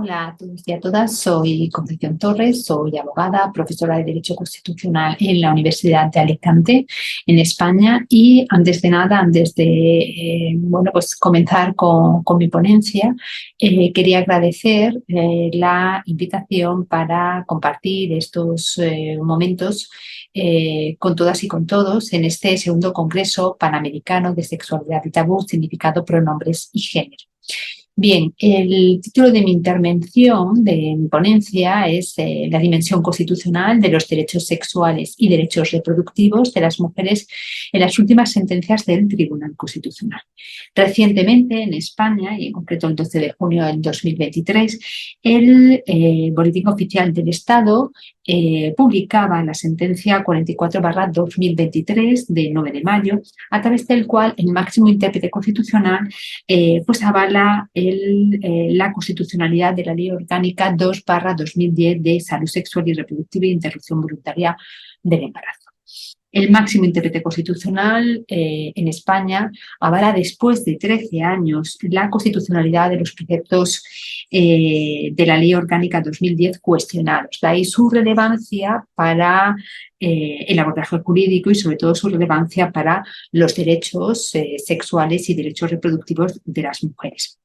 Hola a todos y a todas, soy Concepción Torres, soy abogada, profesora de Derecho Constitucional en la Universidad de Alicante, en España. Y antes de nada, antes de comenzar con mi ponencia, quería agradecer la invitación para compartir estos momentos con todas y con todos en este segundo Congreso Panamericano de Sexualidad y Tabú, Significado, Pronombres y Género. Bien, el título de mi intervención, de mi ponencia, es la dimensión constitucional de los derechos sexuales y derechos reproductivos de las mujeres en las últimas sentencias del Tribunal Constitucional. Recientemente, en España, y en concreto el 12 de junio del 2023, el Boletín Oficial del Estado publicaba la sentencia 44/2023 de 9 de mayo, a través del cual el máximo intérprete constitucional avala la constitucionalidad de la Ley Orgánica 2/2010 de Salud Sexual y Reproductiva e Interrupción Voluntaria del Embarazo. El máximo intérprete constitucional en España avala, después de 13 años, la constitucionalidad de los preceptos de la Ley Orgánica 2010 cuestionados. De ahí su relevancia para el abordaje jurídico y sobre todo su relevancia para los derechos sexuales y derechos reproductivos de las mujeres.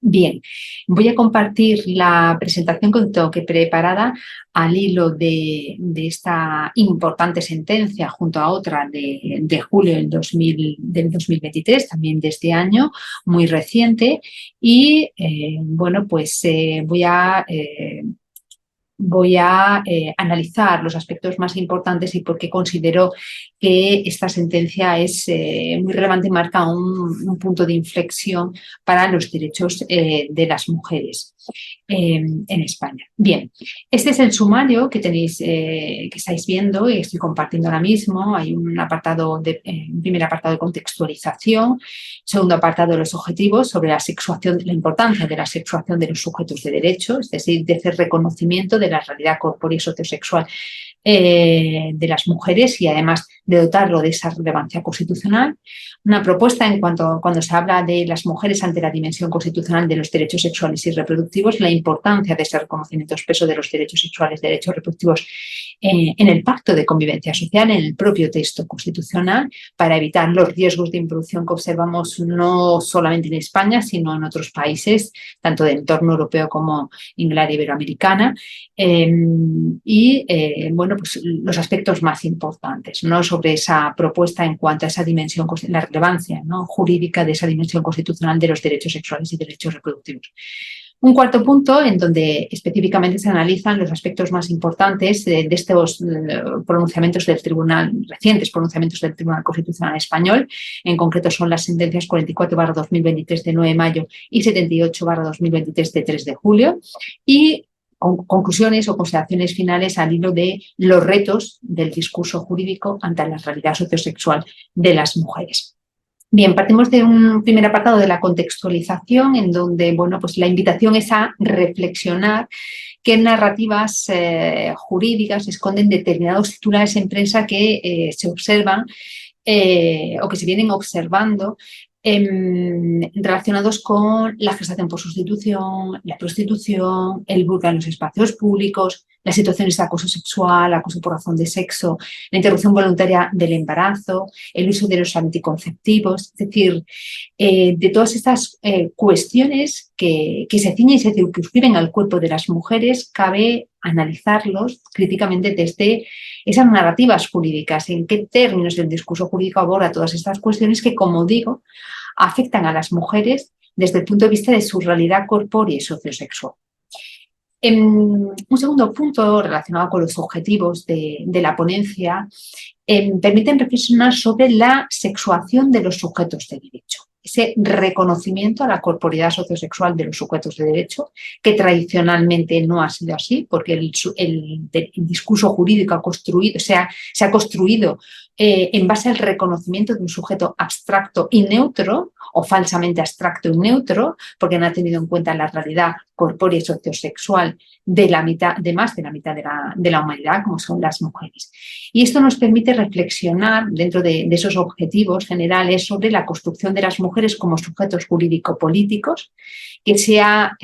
Bien, voy a compartir la presentación que tengo preparada al hilo de esta importante sentencia junto a otra de julio del 2023, también de este año, muy reciente. Y voy a analizar los aspectos más importantes y por qué considero que esta sentencia es muy relevante y marca un punto de inflexión para los derechos de las mujeres en España. Bien, este es el sumario que tenéis, que estáis viendo y estoy compartiendo ahora mismo. Hay un primer apartado de contextualización, segundo apartado de los objetivos sobre la importancia de la sexuación de los sujetos de derecho, es decir, de hacer reconocimiento de la realidad corpórea y sociosexual de las mujeres y además de dotarlo de esa relevancia constitucional. Una propuesta en cuanto cuando se habla de las mujeres ante la dimensión constitucional de los derechos sexuales y reproductivos, la importancia de ese reconocimiento expreso de los derechos sexuales y derechos reproductivos en el Pacto de Convivencia Social, en el propio texto constitucional, para evitar los riesgos de introducción que observamos no solamente en España, sino en otros países, tanto del entorno europeo como en el área iberoamericana. Los aspectos más importantes, ¿no?, sobre esa propuesta en cuanto a esa dimensión, la relevancia, ¿no?, jurídica de esa dimensión constitucional de los derechos sexuales y derechos reproductivos. Un cuarto punto en donde específicamente se analizan los aspectos más importantes de estos pronunciamientos del Tribunal, recientes pronunciamientos del Tribunal Constitucional Español. En concreto son las sentencias 44/2023 de 9 de mayo y 78/2023 de 3 de julio. Y conclusiones o consideraciones finales al hilo de los retos del discurso jurídico ante la realidad sociosexual de las mujeres. Bien, partimos de un primer apartado de la contextualización, en donde la invitación es a reflexionar qué narrativas jurídicas esconden determinados titulares en prensa que se observan o que se vienen observando relacionados con la gestación por sustitución, la prostitución, el burka en los espacios públicos, las situaciones de acoso sexual, acoso por razón de sexo, la interrupción voluntaria del embarazo, el uso de los anticonceptivos. Es decir, de todas estas cuestiones que se ciñen y se circunscriben al cuerpo de las mujeres, cabe analizarlos críticamente desde esas narrativas jurídicas, en qué términos del discurso jurídico aborda todas estas cuestiones que, como digo, afectan a las mujeres desde el punto de vista de su realidad corpórea y sociosexual. Un segundo punto relacionado con los objetivos de la ponencia permiten reflexionar sobre la sexuación de los sujetos de derecho, ese reconocimiento a la corporeidad sociosexual de los sujetos de derecho, que tradicionalmente no ha sido así, porque el discurso jurídico se ha construido en base al reconocimiento de un sujeto abstracto y neutro, o falsamente abstracto y neutro, porque no ha tenido en cuenta la realidad corpórea y sociosexual de más de la mitad de la humanidad, como son las mujeres. Y esto nos permite reflexionar dentro de esos objetivos generales sobre la construcción de las mujeres como sujetos jurídico-políticos, que se ha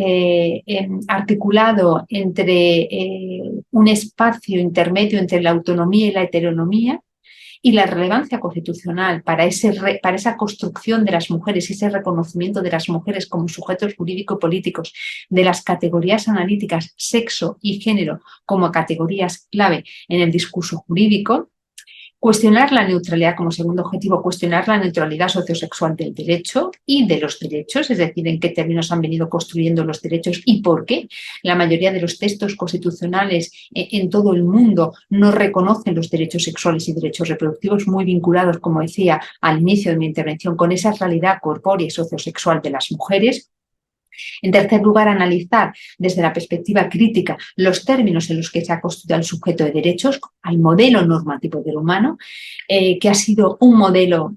articulado entre un espacio intermedio entre la autonomía y la heteronomía, y la relevancia constitucional para esa construcción de las mujeres y ese reconocimiento de las mujeres como sujetos jurídico-políticos de las categorías analíticas sexo y género como categorías clave en el discurso jurídico. Cuestionar la neutralidad como segundo objetivo, cuestionar la neutralidad sociosexual del derecho y de los derechos, es decir, en qué términos han venido construyendo los derechos y por qué. La mayoría de los textos constitucionales en todo el mundo no reconocen los derechos sexuales y derechos reproductivos, muy vinculados, como decía al inicio de mi intervención, con esa realidad corpórea y sociosexual de las mujeres. En tercer lugar, analizar desde la perspectiva crítica los términos en los que se ha construido el sujeto de derechos, al modelo normativo del humano, que ha sido un modelo,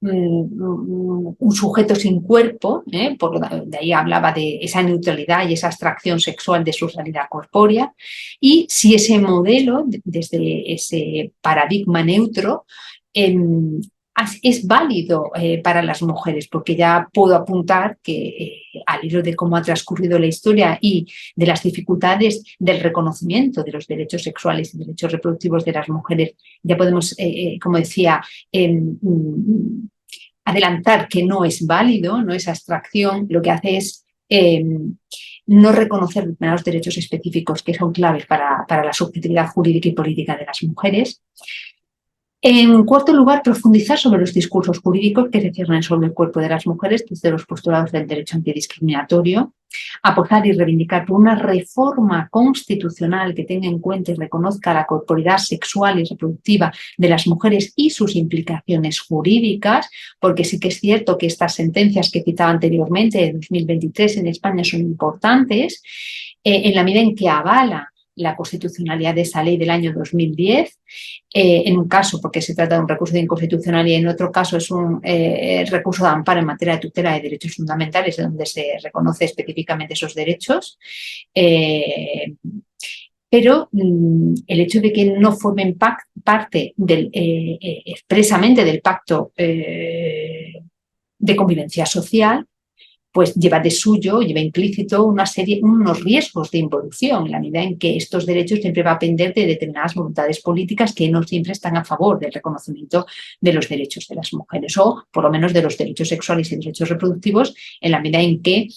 un sujeto sin cuerpo, de ahí hablaba de esa neutralidad y esa abstracción sexual de su realidad corpórea, y si ese modelo, desde ese paradigma neutro, es válido para las mujeres, porque ya puedo apuntar que al hilo de cómo ha transcurrido la historia y de las dificultades del reconocimiento de los derechos sexuales y derechos reproductivos de las mujeres, ya podemos, como decía, adelantar que no es válido, no es abstracción, lo que hace es no reconocer determinados derechos específicos que son claves para la subjetividad jurídica y política de las mujeres. En cuarto lugar, profundizar sobre los discursos jurídicos que se cierran sobre el cuerpo de las mujeres desde los postulados del derecho antidiscriminatorio, apostar y reivindicar por una reforma constitucional que tenga en cuenta y reconozca la corporeidad sexual y reproductiva de las mujeres y sus implicaciones jurídicas, porque sí que es cierto que estas sentencias que citaba anteriormente de 2023 en España son importantes, en la medida en que avala la constitucionalidad de esa ley del año 2010, en un caso porque se trata de un recurso de inconstitucionalidad y en otro caso es un recurso de amparo en materia de tutela de derechos fundamentales, donde se reconoce específicamente esos derechos. Pero el hecho de que no formen parte expresamente del pacto de convivencia social, pues lleva de suyo, lleva implícito unos riesgos de involución, en la medida en que estos derechos siempre va a depender de determinadas voluntades políticas que no siempre están a favor del reconocimiento de los derechos de las mujeres, o por lo menos de los derechos sexuales y derechos reproductivos, en la medida en que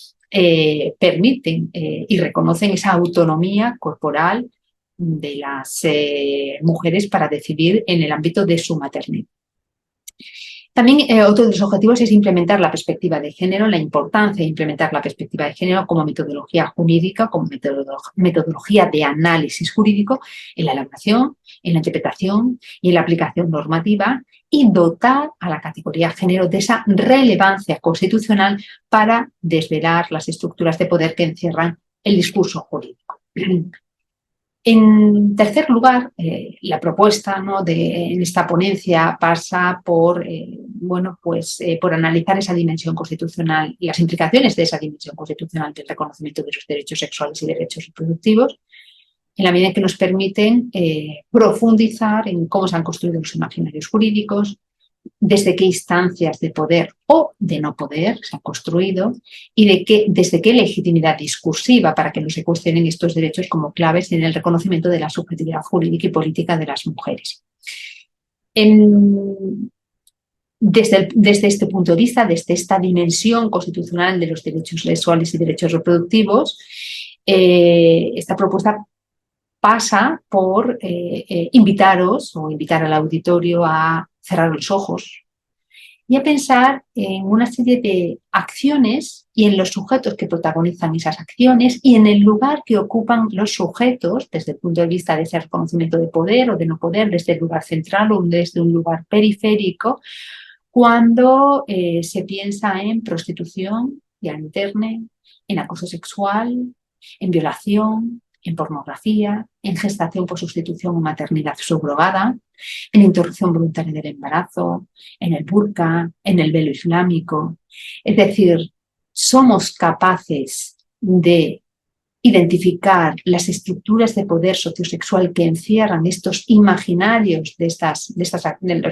permiten y reconocen esa autonomía corporal de las mujeres para decidir en el ámbito de su maternidad. También otro de los objetivos es implementar la perspectiva de género, la importancia de implementar la perspectiva de género como metodología jurídica, como metodología de análisis jurídico en la elaboración, en la interpretación y en la aplicación normativa, y dotar a la categoría género de esa relevancia constitucional para desvelar las estructuras de poder que encierran el discurso jurídico. En tercer lugar, la propuesta, ¿no?, en esta ponencia pasa por, por analizar esa dimensión constitucional y las implicaciones de esa dimensión constitucional del reconocimiento de los derechos sexuales y derechos reproductivos, en la medida en que nos permiten profundizar en cómo se han construido los imaginarios jurídicos, desde qué instancias de poder o de no poder se han construido y desde qué legitimidad discursiva para que no se cuestionen estos derechos como claves en el reconocimiento de la subjetividad jurídica y política de las mujeres. Desde este punto de vista, desde esta dimensión constitucional de los derechos sexuales y derechos reproductivos, esta propuesta pasa por invitaros o invitar al auditorio a cerrar los ojos y a pensar en una serie de acciones y en los sujetos que protagonizan esas acciones y en el lugar que ocupan los sujetos desde el punto de vista de ese reconocimiento de poder o de no poder, desde el lugar central o desde un lugar periférico, cuando se piensa en prostitución, ya en internet, en acoso sexual, en violación, en pornografía, en gestación por sustitución o maternidad subrogada, en interrupción voluntaria del embarazo, en el burka, en el velo islámico. Es decir, somos capaces de identificar las estructuras de poder sociosexual que encierran estos imaginarios de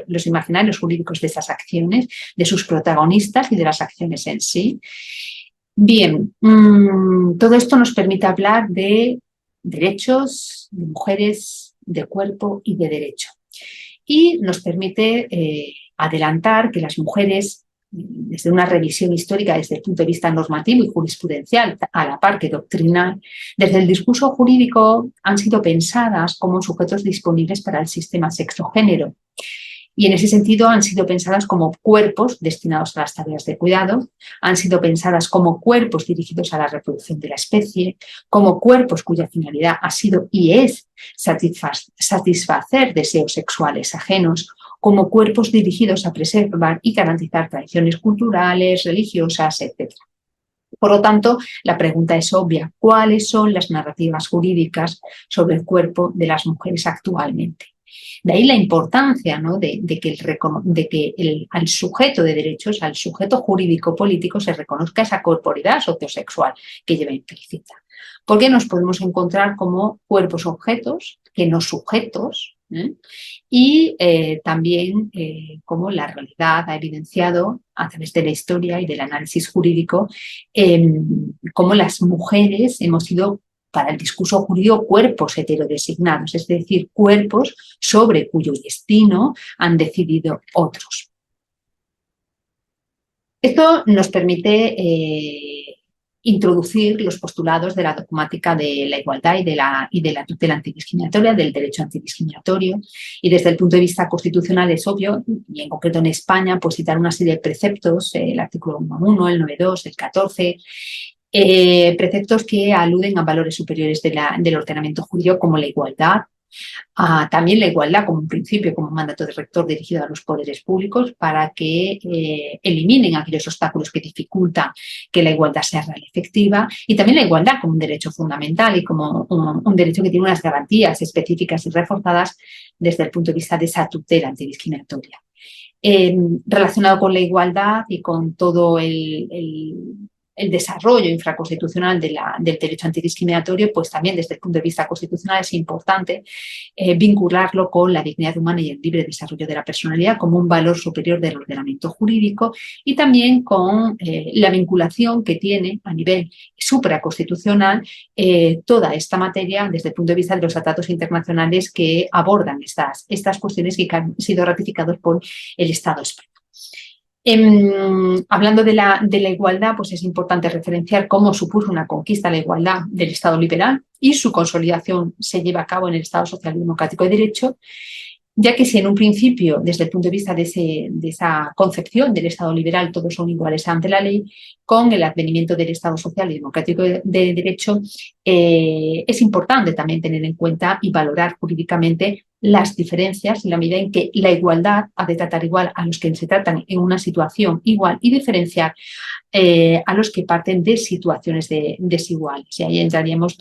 los imaginarios jurídicos de estas acciones, de sus protagonistas y de las acciones en sí. Bien, todo esto nos permite hablar de derechos, de mujeres, de cuerpo y de derecho. Y nos permite adelantar que las mujeres, desde una revisión histórica, desde el punto de vista normativo y jurisprudencial, a la par que doctrinal, desde el discurso jurídico han sido pensadas como sujetos disponibles para el sistema sexo-género. Y en ese sentido han sido pensadas como cuerpos destinados a las tareas de cuidado, han sido pensadas como cuerpos dirigidos a la reproducción de la especie, como cuerpos cuya finalidad ha sido y es satisfacer deseos sexuales ajenos, como cuerpos dirigidos a preservar y garantizar tradiciones culturales, religiosas, etc. Por lo tanto, la pregunta es obvia: ¿cuáles son las narrativas jurídicas sobre el cuerpo de las mujeres actualmente? De ahí la importancia, ¿no?, de que al sujeto de derechos, al sujeto jurídico-político, se reconozca esa corporidad sociosexual que lleva implícita. Porque nos podemos encontrar como cuerpos objetos, que no sujetos, y también como la realidad ha evidenciado a través de la historia y del análisis jurídico, cómo las mujeres hemos sido, para el discurso jurídico, cuerpos heterodesignados, es decir, cuerpos sobre cuyo destino han decidido otros. Esto nos permite introducir los postulados de la dogmática de la igualdad y de la tutela antidiscriminatoria, del derecho antidiscriminatorio, y desde el punto de vista constitucional es obvio, y en concreto en España, pues citar una serie de preceptos, el artículo 1.1, el 9.2, el 14, preceptos que aluden a valores superiores del ordenamiento jurídico, como la igualdad, también la igualdad como un principio, como un mandato de rector dirigido a los poderes públicos para que eliminen aquellos obstáculos que dificultan que la igualdad sea real y efectiva, y también la igualdad como un derecho fundamental y como un derecho que tiene unas garantías específicas y reforzadas desde el punto de vista de esa tutela antidiscriminatoria. Relacionado con la igualdad y con todo el desarrollo infraconstitucional del derecho antidiscriminatorio, pues también desde el punto de vista constitucional es importante vincularlo con la dignidad humana y el libre desarrollo de la personalidad como un valor superior del ordenamiento jurídico, y también con la vinculación que tiene a nivel supraconstitucional toda esta materia desde el punto de vista de los tratados internacionales que abordan estas cuestiones y que han sido ratificados por el Estado español. Hablando de la igualdad, pues es importante referenciar cómo supuso una conquista la igualdad del Estado liberal y su consolidación se lleva a cabo en el Estado social y democrático de derecho, ya que si en un principio, desde el punto de vista de esa concepción del Estado liberal, todos son iguales ante la ley, con el advenimiento del Estado social y democrático de derecho, es importante también tener en cuenta y valorar jurídicamente las diferencias en la medida en que la igualdad ha de tratar igual a los que se tratan en una situación igual y diferenciar a los que parten de situaciones desiguales. Y ahí entraríamos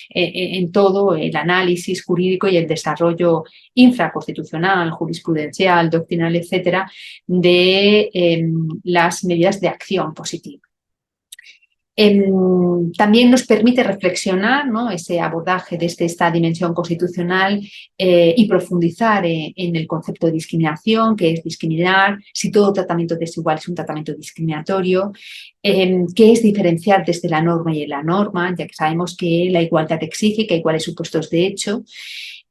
en todo el análisis jurídico y el desarrollo infraconstitucional, jurisprudencial, doctrinal, etcétera, de las medidas de acción positiva. También nos permite reflexionar, ¿no?, ese abordaje desde esta dimensión constitucional y profundizar en el concepto de discriminación, qué es discriminar, si todo tratamiento desigual es un tratamiento discriminatorio, qué es diferenciar desde la norma y en la norma, ya que sabemos que la igualdad exige que iguales supuestos de hecho,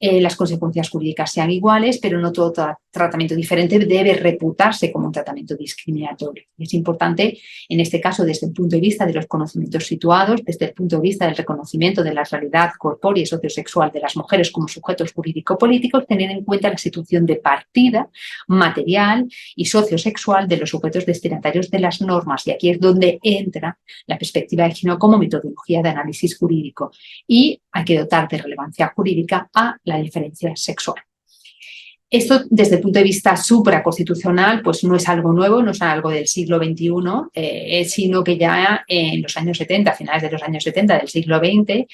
las consecuencias jurídicas sean iguales, pero no todo tratamiento diferente debe reputarse como un tratamiento discriminatorio. Es importante, en este caso, desde el punto de vista de los conocimientos situados, desde el punto de vista del reconocimiento de la realidad corpórea y sociosexual de las mujeres como sujetos jurídico-políticos, tener en cuenta la situación de partida material y sociosexual de los sujetos destinatarios de las normas. Y aquí es donde entra la perspectiva de género como metodología de análisis jurídico. Y hay que dotar de relevancia jurídica a la diferencia sexual. Esto, desde el punto de vista supraconstitucional, pues no es algo nuevo, no es algo del siglo XXI, sino que ya en los años 70, a finales de los años 70 del siglo XX,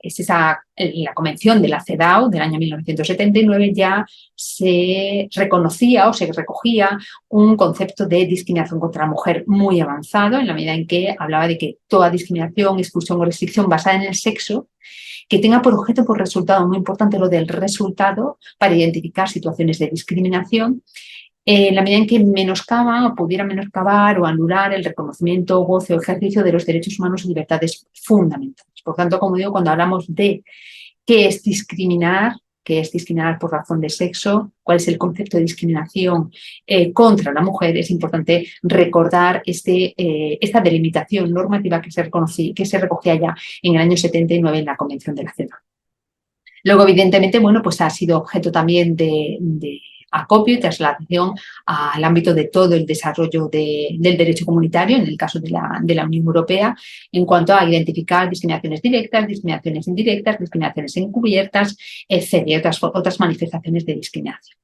es la Convención de la CEDAW del año 1979, ya se reconocía o se recogía un concepto de discriminación contra la mujer muy avanzado, en la medida en que hablaba de que toda discriminación, exclusión o restricción basada en el sexo que tenga por objeto, por resultado, muy importante lo del resultado, para identificar situaciones de discriminación, en la medida en que menoscaban o pudieran menoscabar o anular el reconocimiento, goce o ejercicio de los derechos humanos y libertades fundamentales. Por tanto, como digo, cuando hablamos de qué es discriminar por razón de sexo, cuál es el concepto de discriminación contra la mujer, es importante recordar esta delimitación normativa que se recogía ya en el año 79 en la Convención de la CEDAW. Luego, evidentemente, bueno, pues ha sido objeto también de acopio y traslación al ámbito de todo el desarrollo del derecho comunitario, en el caso de la Unión Europea, en cuanto a identificar discriminaciones directas, discriminaciones indirectas, discriminaciones encubiertas, etcétera, otras manifestaciones de discriminación.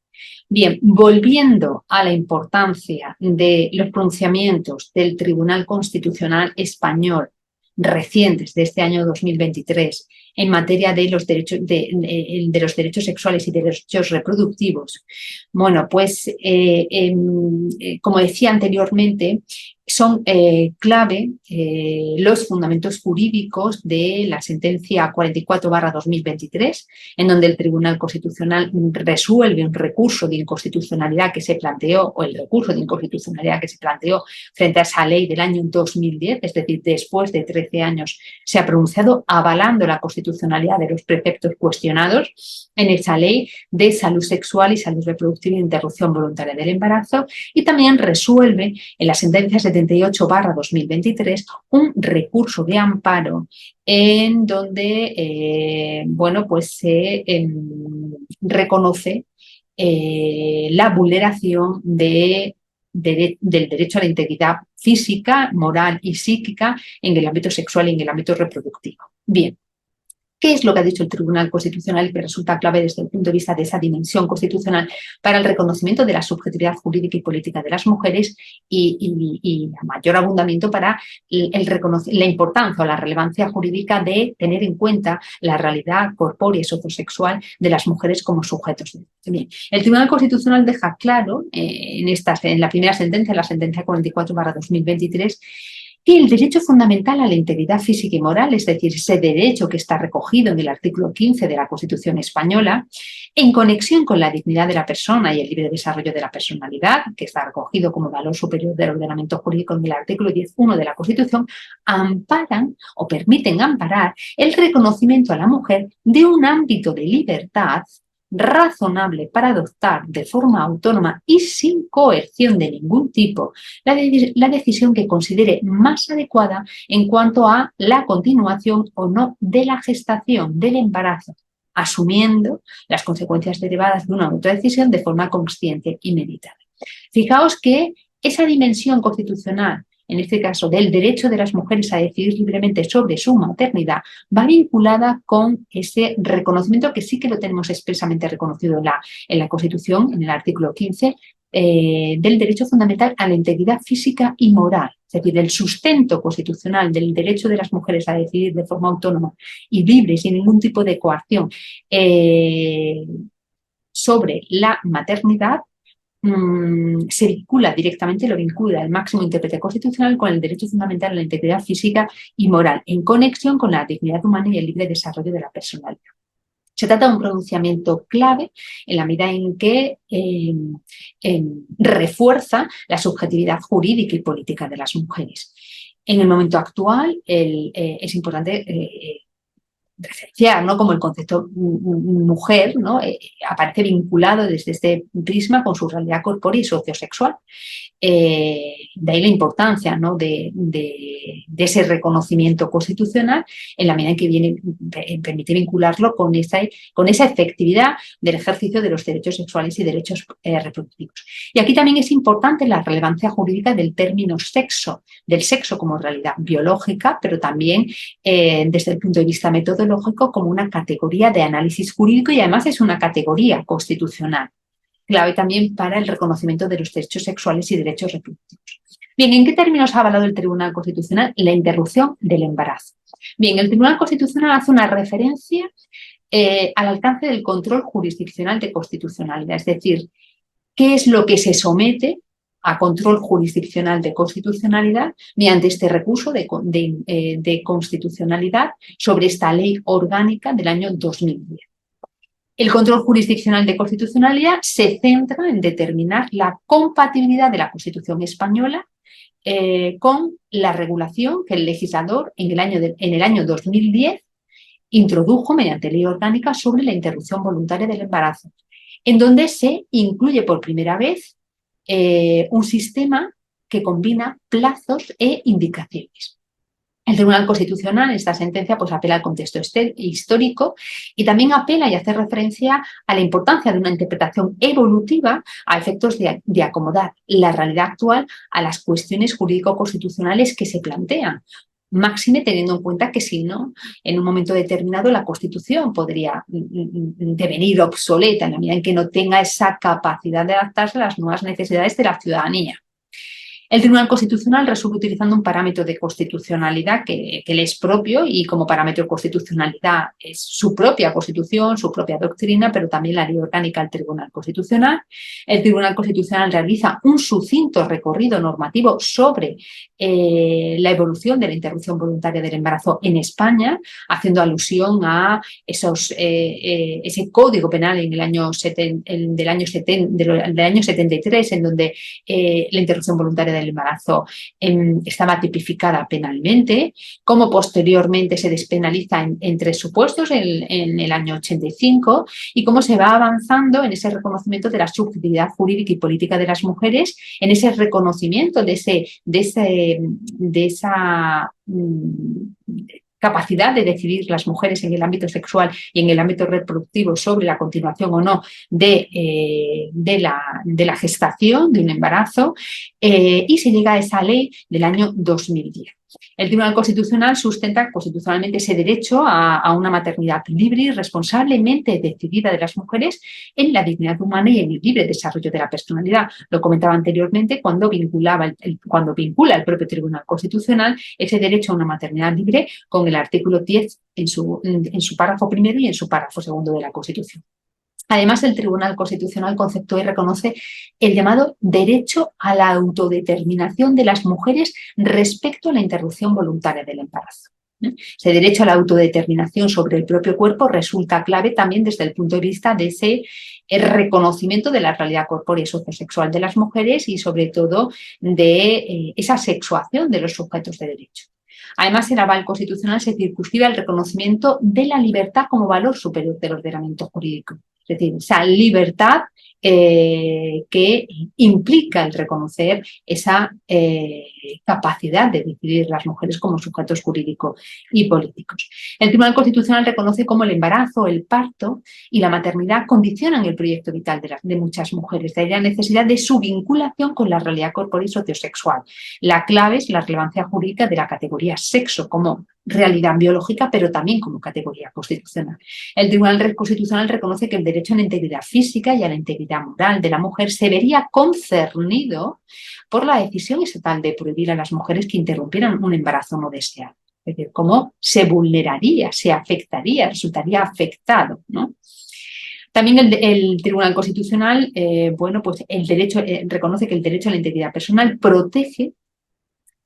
Bien, volviendo a la importancia de los pronunciamientos del Tribunal Constitucional Español recientes de este año 2023 en materia de los derechos sexuales y derechos reproductivos. Bueno, pues como decía anteriormente, son clave los fundamentos jurídicos de la sentencia 44/2023, en donde el Tribunal Constitucional resuelve un recurso de inconstitucionalidad que se planteó, o el recurso de inconstitucionalidad que se planteó frente a esa ley del año 2010, es decir, después de 13 años se ha pronunciado avalando la constitucionalidad de los preceptos cuestionados en esa ley de salud sexual y salud reproductiva e interrupción voluntaria del embarazo, y también resuelve en la sentencia 78/2023 un recurso de amparo en donde bueno, pues se reconoce la vulneración del derecho a la integridad física, moral y psíquica en el ámbito sexual y en el ámbito reproductivo. Bien. ¿Qué es lo que ha dicho el Tribunal Constitucional y que resulta clave desde el punto de vista de esa dimensión constitucional para el reconocimiento de la subjetividad jurídica y política de las mujeres y mayor abundamiento para la importancia o la relevancia jurídica de tener en cuenta la realidad corpórea y sociosexual de las mujeres como sujetos de derecho? Bien, el Tribunal Constitucional deja claro en la primera sentencia, la sentencia 44/2023, que el derecho fundamental a la integridad física y moral, es decir, ese derecho que está recogido en el artículo 15 de la Constitución española, en conexión con la dignidad de la persona y el libre desarrollo de la personalidad, que está recogido como valor superior del ordenamiento jurídico en el artículo 10.1 de la Constitución, amparan o permiten amparar el reconocimiento a la mujer de un ámbito de libertad razonable para adoptar de forma autónoma y sin coerción de ningún tipo la decisión que considere más adecuada en cuanto a la continuación o no de la gestación, del embarazo, asumiendo las consecuencias derivadas de una autodecisión de forma consciente y meditada. Fijaos que esa dimensión constitucional, en este caso del derecho de las mujeres a decidir libremente sobre su maternidad, va vinculada con ese reconocimiento que sí que lo tenemos expresamente reconocido en la Constitución, en el artículo 15, del derecho fundamental a la integridad física y moral. Es decir, el sustento constitucional del derecho de las mujeres a decidir de forma autónoma y libre, sin ningún tipo de coacción, sobre la maternidad, se vincula directamente, lo vincula el máximo intérprete constitucional con el derecho fundamental a la integridad física y moral, en conexión con la dignidad humana y el libre desarrollo de la personalidad. Se trata de un pronunciamiento clave en la medida en que refuerza la subjetividad jurídica y política de las mujeres. En el momento actual es importante referenciar, ¿no?, como el concepto mujer, ¿no?, aparece vinculado desde este prisma con su realidad corpórea y sociosexual. De ahí la importancia, ¿no?, de ese reconocimiento constitucional en la medida en que permite vincularlo con esa efectividad del ejercicio de los derechos sexuales y derechos reproductivos. Y aquí también es importante la relevancia jurídica del término sexo, del sexo como realidad biológica, pero también desde el punto de vista metodológico como una categoría de análisis jurídico, y además es una categoría constitucional. clave también para el reconocimiento de los derechos sexuales y derechos reproductivos. Bien, ¿en qué términos ha avalado el Tribunal Constitucional la interrupción del embarazo? Bien, el Tribunal Constitucional hace una referencia al alcance del control jurisdiccional de constitucionalidad, es decir, qué es lo que se somete a control jurisdiccional de constitucionalidad mediante este recurso de constitucionalidad sobre esta ley orgánica del año 2010. El control jurisdiccional de constitucionalidad se centra en determinar la compatibilidad de la Constitución española con la regulación que el legislador en el año 2010 introdujo mediante ley orgánica sobre la interrupción voluntaria del embarazo, en donde se incluye por primera vez un sistema que combina plazos e indicaciones. El Tribunal Constitucional en esta sentencia pues, apela al contexto histórico y también apela y hace referencia a la importancia de una interpretación evolutiva a efectos de acomodar la realidad actual a las cuestiones jurídico-constitucionales que se plantean. Máxime teniendo en cuenta que si no, en un momento determinado la Constitución podría devenir obsoleta en la medida en que no tenga esa capacidad de adaptarse a las nuevas necesidades de la ciudadanía. El Tribunal Constitucional resuelve utilizando un parámetro de constitucionalidad que le es propio y como parámetro de constitucionalidad es su propia Constitución, su propia doctrina, pero también la ley orgánica del Tribunal Constitucional. El Tribunal Constitucional realiza un sucinto recorrido normativo sobre la evolución de la interrupción voluntaria del embarazo en España, haciendo alusión a ese código penal en el año del año 73, en donde la interrupción voluntaria del embarazo estaba tipificada penalmente, cómo posteriormente se despenaliza en 3 supuestos en el año 85 y cómo se va avanzando en ese reconocimiento de la subjetividad jurídica y política de las mujeres, en ese reconocimiento de esa capacidad de decidir las mujeres en el ámbito sexual y en el ámbito reproductivo sobre la continuación o no de la gestación, de un embarazo, y se llega a esa ley del año 2010. El Tribunal Constitucional sustenta constitucionalmente ese derecho a una maternidad libre y responsablemente decidida de las mujeres en la dignidad humana y en el libre desarrollo de la personalidad. Lo comentaba anteriormente cuando vincula el propio Tribunal Constitucional ese derecho a una maternidad libre con el artículo 10 en su párrafo primero y en su párrafo segundo de la Constitución. Además, el Tribunal Constitucional conceptúa y reconoce el llamado derecho a la autodeterminación de las mujeres respecto a la interrupción voluntaria del embarazo. Ese derecho a la autodeterminación sobre el propio cuerpo resulta clave también desde el punto de vista de ese reconocimiento de la realidad corpórea y sociosexual de las mujeres y sobre todo de esa sexuación de los sujetos de derecho. Además, el aval constitucional se circunscribe al reconocimiento de la libertad como valor superior del ordenamiento jurídico. Es decir, esa libertad que implica el reconocer esa capacidad de decidir las mujeres como sujetos jurídicos y políticos. El Tribunal Constitucional reconoce cómo el embarazo, el parto y la maternidad condicionan el proyecto vital de muchas mujeres, de ahí la necesidad de su vinculación con la realidad corporal y sociosexual. La clave es la relevancia jurídica de la categoría sexo como realidad biológica, pero también como categoría constitucional. El Tribunal Constitucional reconoce que el derecho a la integridad física y a la integridad moral de la mujer se vería concernido por la decisión estatal de prohibir a las mujeres que interrumpieran un embarazo no deseado. Es decir, cómo se vulneraría, se afectaría, resultaría afectado, ¿no? También el Tribunal Constitucional reconoce que el derecho a la integridad personal protege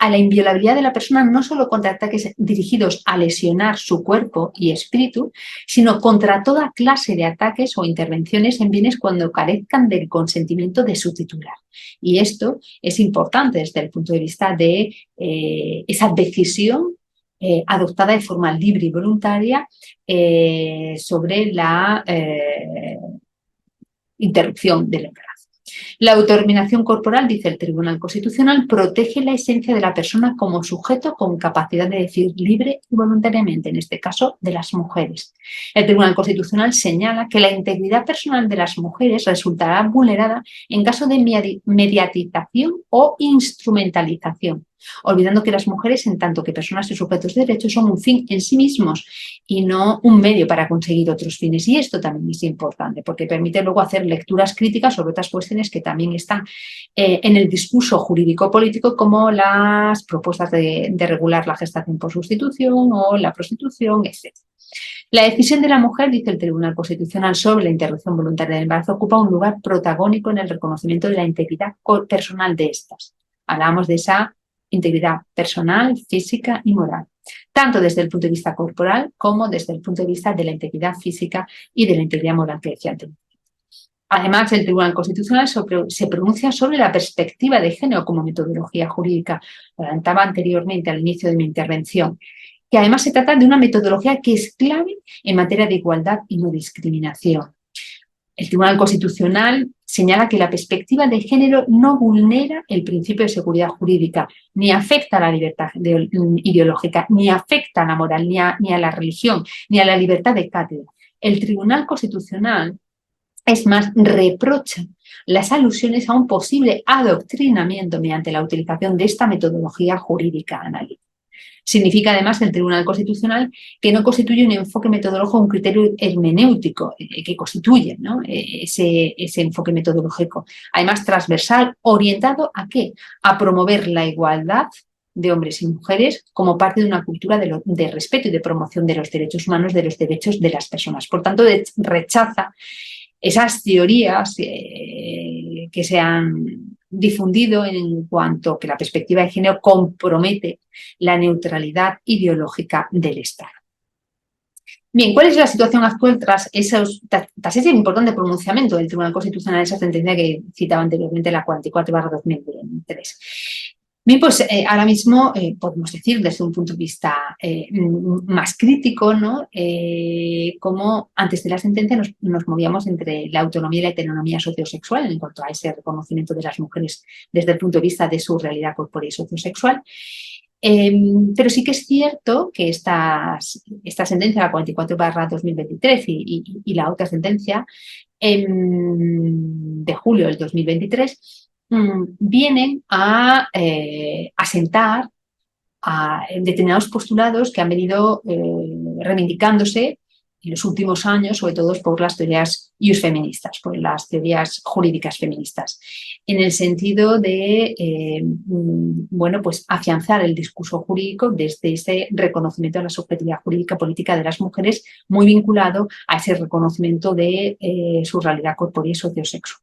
a la inviolabilidad de la persona no solo contra ataques dirigidos a lesionar su cuerpo y espíritu, sino contra toda clase de ataques o intervenciones en bienes cuando carezcan del consentimiento de su titular. Y esto es importante desde el punto de vista de esa decisión adoptada de forma libre y voluntaria sobre la interrupción del embarazo. La autodeterminación corporal, dice el Tribunal Constitucional, protege la esencia de la persona como sujeto con capacidad de decidir libre y voluntariamente, en este caso de las mujeres. El Tribunal Constitucional señala que la integridad personal de las mujeres resultará vulnerada en caso de mediatización o instrumentalización olvidando que las mujeres, en tanto que personas y sujetos de derechos, son un fin en sí mismos y no un medio para conseguir otros fines. Y esto también es importante porque permite luego hacer lecturas críticas sobre otras cuestiones que también están en el discurso jurídico-político, como las propuestas de regular la gestación por sustitución o la prostitución, etc. La decisión de la mujer, dice el Tribunal Constitucional, sobre la interrupción voluntaria del embarazo ocupa un lugar protagónico en el reconocimiento de la integridad personal de estas. Hablamos de esa integridad personal, física y moral, tanto desde el punto de vista corporal como desde el punto de vista de la integridad física y de la integridad moral que decía antes. Además, el Tribunal Constitucional se pronuncia sobre la perspectiva de género como metodología jurídica. Lo adelantaba anteriormente al inicio de mi intervención, que además se trata de una metodología que es clave en materia de igualdad y no discriminación. El Tribunal Constitucional señala que la perspectiva de género no vulnera el principio de seguridad jurídica, ni afecta a la libertad ideológica, ni afecta a la moral, ni a la religión, ni a la libertad de cátedra. El Tribunal Constitucional, es más, reprocha las alusiones a un posible adoctrinamiento mediante la utilización de esta metodología jurídica analítica. Significa además el Tribunal Constitucional que no constituye un enfoque metodológico, un criterio hermenéutico que constituye, ¿no?, ese enfoque metodológico. Además, transversal, orientado ¿a qué? A promover la igualdad de hombres y mujeres como parte de una cultura de respeto y de promoción de los derechos humanos, de los derechos de las personas. Por tanto, rechaza esas teorías que se han difundido en cuanto que la perspectiva de género compromete la neutralidad ideológica del Estado. Bien, ¿cuál es la situación actual tras ese importante pronunciamiento del Tribunal Constitucional, esa sentencia que citaba anteriormente, la 44/2023? Bien, pues ahora mismo podemos decir desde un punto de vista más crítico, ¿no?, cómo antes de la sentencia nos movíamos entre la autonomía y la heteronomía sociosexual en cuanto a ese reconocimiento de las mujeres desde el punto de vista de su realidad corpórea y sociosexual. Pero sí que es cierto que esta sentencia, la 44/2023 y la otra sentencia de julio del 2023, vienen a asentar a determinados postulados que han venido reivindicándose en los últimos años, sobre todo por las teorías feministas, por las teorías jurídicas feministas, en el sentido de bueno, pues afianzar el discurso jurídico desde ese reconocimiento de la subjetividad jurídica política de las mujeres, muy vinculado a ese reconocimiento de su realidad corpórea y sociosexual.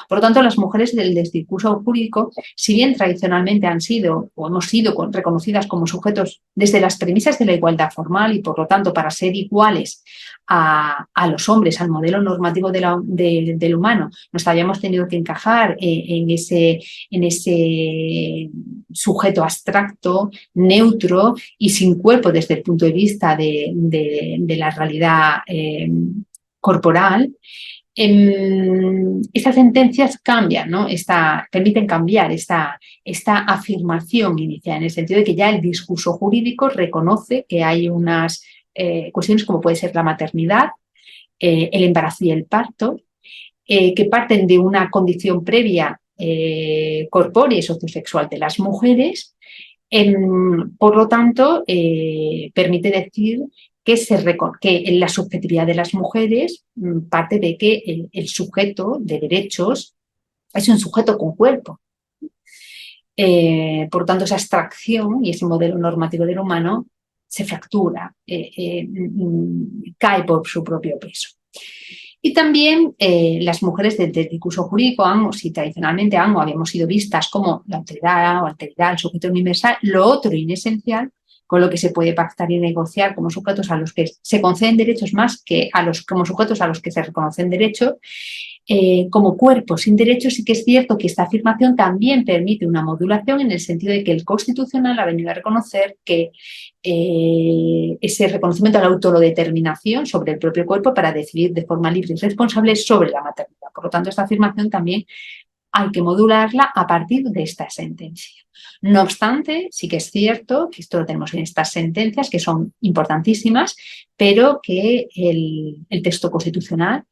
Por lo tanto, las mujeres del discurso jurídico, si bien tradicionalmente han sido o hemos sido reconocidas como sujetos desde las premisas de la igualdad formal y, por lo tanto, para ser iguales a los hombres, al modelo normativo del humano, nos habíamos tenido que encajar en ese sujeto abstracto, neutro y sin cuerpo desde el punto de vista de la realidad corporal. Estas sentencias cambian, ¿no?, permiten cambiar esta afirmación inicial, en el sentido de que ya el discurso jurídico reconoce que hay unas cuestiones como puede ser la maternidad, el embarazo y el parto, que parten de una condición previa corpórea y sociosexual de las mujeres. Por lo tanto, permite decir que la subjetividad de las mujeres parte de que el sujeto de derechos es un sujeto con cuerpo. Por lo tanto, esa abstracción y ese modelo normativo del humano se fractura, cae por su propio peso. Y también las mujeres del discurso jurídico si tradicionalmente habíamos sido vistas como la autoridad o alteridad, el sujeto universal, lo otro inesencial, con lo que se puede pactar y negociar como sujetos a los que se conceden derechos más que como sujetos a los que se reconocen derechos, como cuerpos sin derechos. Sí que es cierto que esta afirmación también permite una modulación en el sentido de que el Constitucional ha venido a reconocer que ese reconocimiento a la autodeterminación sobre el propio cuerpo para decidir de forma libre y responsable sobre la maternidad. Por lo tanto, esta afirmación también hay que modularla a partir de esta sentencia. No obstante, sí que es cierto que esto lo tenemos en estas sentencias, que son importantísimas, pero que el texto constitucional,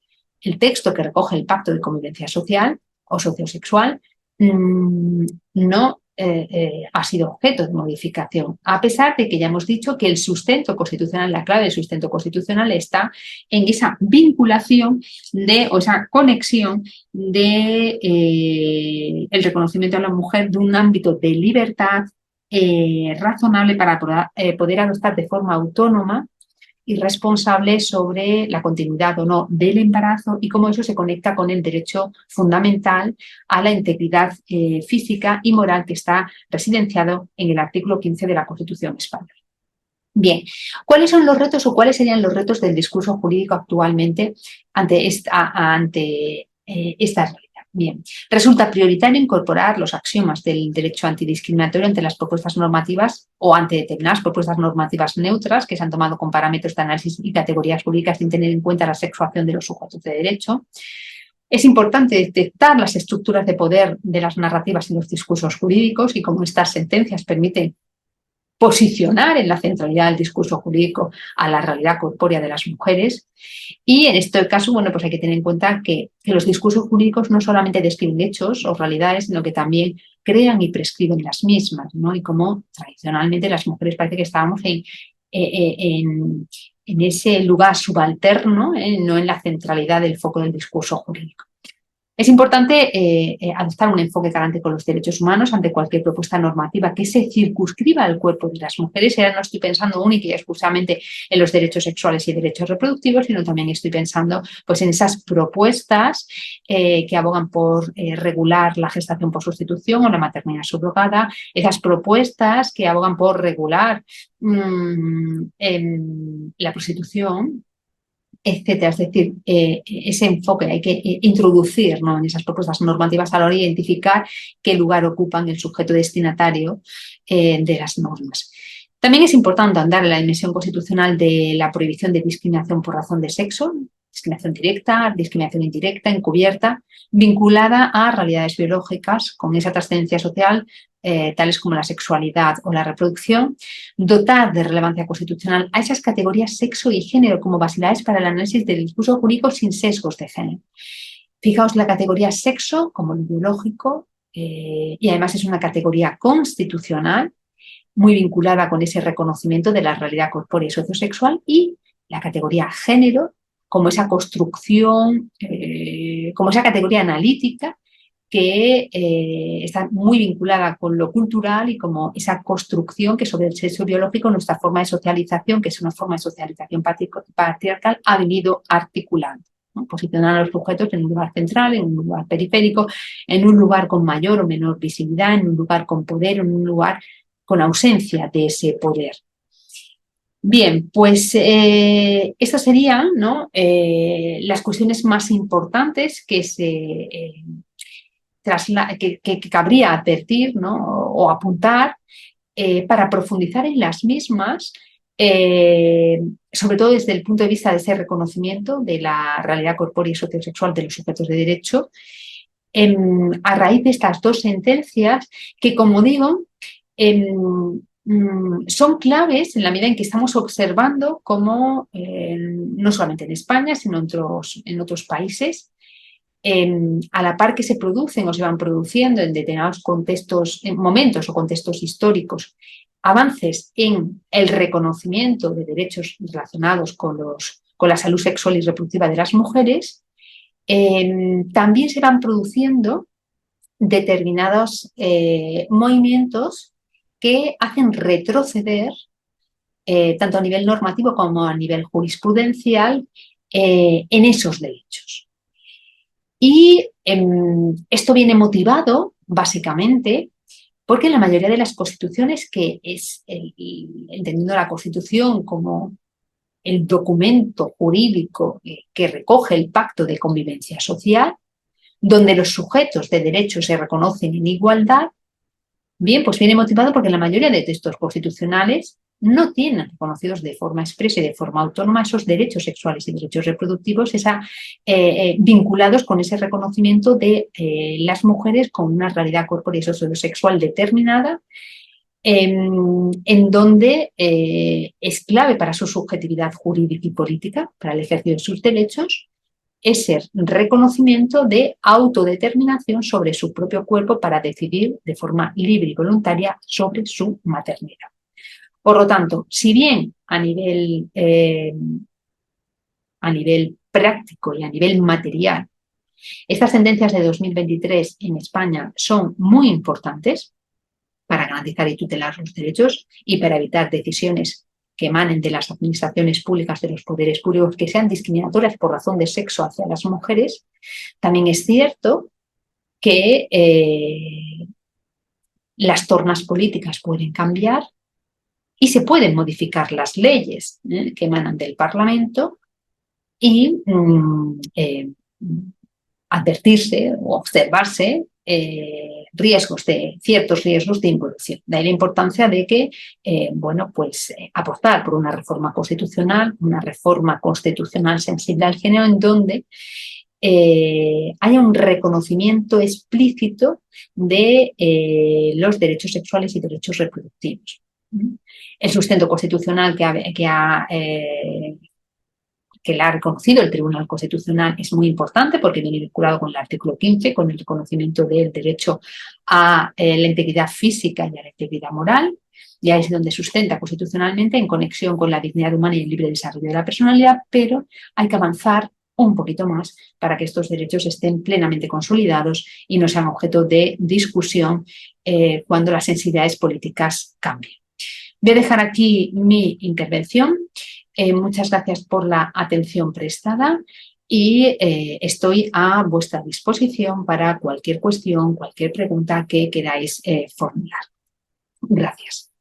el texto que recoge el Pacto de Convivencia Social o Sociosexual, no ha sido objeto de modificación, a pesar de que ya hemos dicho que el sustento constitucional, la clave del sustento constitucional está en esa vinculación o esa conexión de el reconocimiento a la mujer de un ámbito de libertad razonable para poder adoptar de forma autónoma y responsable sobre la continuidad o no del embarazo y cómo eso se conecta con el derecho fundamental a la integridad física y moral que está residenciado en el artículo 15 de la Constitución española. Bien, ¿cuáles son los retos o cuáles serían los retos del discurso jurídico actualmente ante esta realidad? Bien, resulta prioritario incorporar los axiomas del derecho antidiscriminatorio ante las propuestas normativas o ante determinadas propuestas normativas neutras que se han tomado con parámetros de análisis y categorías jurídicas sin tener en cuenta la sexuación de los sujetos de derecho. Es importante detectar las estructuras de poder de las narrativas en los discursos jurídicos y cómo estas sentencias permiten posicionar en la centralidad del discurso jurídico a la realidad corpórea de las mujeres. Y en este caso, bueno, pues hay que tener en cuenta que los discursos jurídicos no solamente describen hechos o realidades, sino que también crean y prescriben las mismas, ¿no? Y como tradicionalmente las mujeres parece que estábamos en ese lugar subalterno, no en la centralidad del foco del discurso jurídico. Es importante adoptar un enfoque garante con los derechos humanos ante cualquier propuesta normativa que se circunscriba al cuerpo de las mujeres. Y ahora no estoy pensando única y exclusivamente en los derechos sexuales y derechos reproductivos, sino también estoy pensando pues, en esas propuestas que abogan por regular la gestación por sustitución o la maternidad subrogada, esas propuestas que abogan por regular la prostitución, etcétera. Es decir, ese enfoque hay que introducir, ¿no?, en esas propuestas normativas a la hora de identificar qué lugar ocupan el sujeto destinatario de las normas. También es importante andar en la dimensión constitucional de la prohibición de discriminación por razón de sexo, discriminación directa, discriminación indirecta, encubierta, vinculada a realidades biológicas con esa trascendencia social, tales como la sexualidad o la reproducción, dotar de relevancia constitucional a esas categorías sexo y género como basilares para el análisis del discurso jurídico sin sesgos de género. Fijaos la categoría sexo como lo biológico y además es una categoría constitucional muy vinculada con ese reconocimiento de la realidad corpórea y sociosexual, y la categoría género como esa construcción, como esa categoría analítica que está muy vinculada con lo cultural y como esa construcción que sobre el sexo biológico nuestra forma de socialización, que es una forma de socialización patriarcal, ha venido articulando, ¿no? Posicionar a los sujetos en un lugar central, en un lugar periférico, en un lugar con mayor o menor visibilidad, en un lugar con poder, en un lugar con ausencia de ese poder. Bien, pues estas serían, ¿no?, las cuestiones más importantes que cabría advertir, ¿no?, o apuntar para profundizar en las mismas, sobre todo desde el punto de vista de ese reconocimiento de la realidad corpórea y sociosexual de los sujetos de derecho, a raíz de estas dos sentencias que, como digo, son claves en la medida en que estamos observando cómo, no solamente en España, sino en otros países, a la par que se producen o se van produciendo en determinados contextos, en momentos o contextos históricos, avances en el reconocimiento de derechos relacionados con la salud sexual y reproductiva de las mujeres, también se van produciendo determinados movimientos que hacen retroceder, tanto a nivel normativo como a nivel jurisprudencial, en esos derechos. Y esto viene motivado, básicamente, porque en la mayoría de las constituciones, que es entendiendo la Constitución como el documento jurídico que recoge el pacto de convivencia social, donde los sujetos de derechos se reconocen en igualdad, bien, pues viene motivado porque la mayoría de textos constitucionales no tienen reconocidos de forma expresa y de forma autónoma esos derechos sexuales y derechos reproductivos, vinculados con ese reconocimiento de las mujeres con una realidad corpórea y sociosexual determinada, en donde es clave para su subjetividad jurídica y política, para el ejercicio de sus derechos, ese reconocimiento de autodeterminación sobre su propio cuerpo para decidir de forma libre y voluntaria sobre su maternidad. Por lo tanto, si bien a nivel práctico y a nivel material, estas sentencias de 2023 en España son muy importantes para garantizar y tutelar los derechos y para evitar decisiones que emanen de las administraciones públicas, de los poderes públicos, que sean discriminatorias por razón de sexo hacia las mujeres, también es cierto que las tornas políticas pueden cambiar y se pueden modificar las leyes que emanan del Parlamento y advertirse o observarse ciertos riesgos de involución. De ahí la importancia de que, apostar por una reforma constitucional sensible al género, en donde haya un reconocimiento explícito de los derechos sexuales y derechos reproductivos. El sustento constitucional que la ha reconocido el Tribunal Constitucional es muy importante porque viene vinculado con el artículo 15, con el reconocimiento del derecho a la integridad física y a la integridad moral, y ahí es donde sustenta constitucionalmente en conexión con la dignidad humana y el libre desarrollo de la personalidad, pero hay que avanzar un poquito más para que estos derechos estén plenamente consolidados y no sean objeto de discusión cuando las sensibilidades políticas cambien. Voy a dejar aquí mi intervención. Muchas gracias por la atención prestada y estoy a vuestra disposición para cualquier cuestión, cualquier pregunta que queráis formular. Gracias.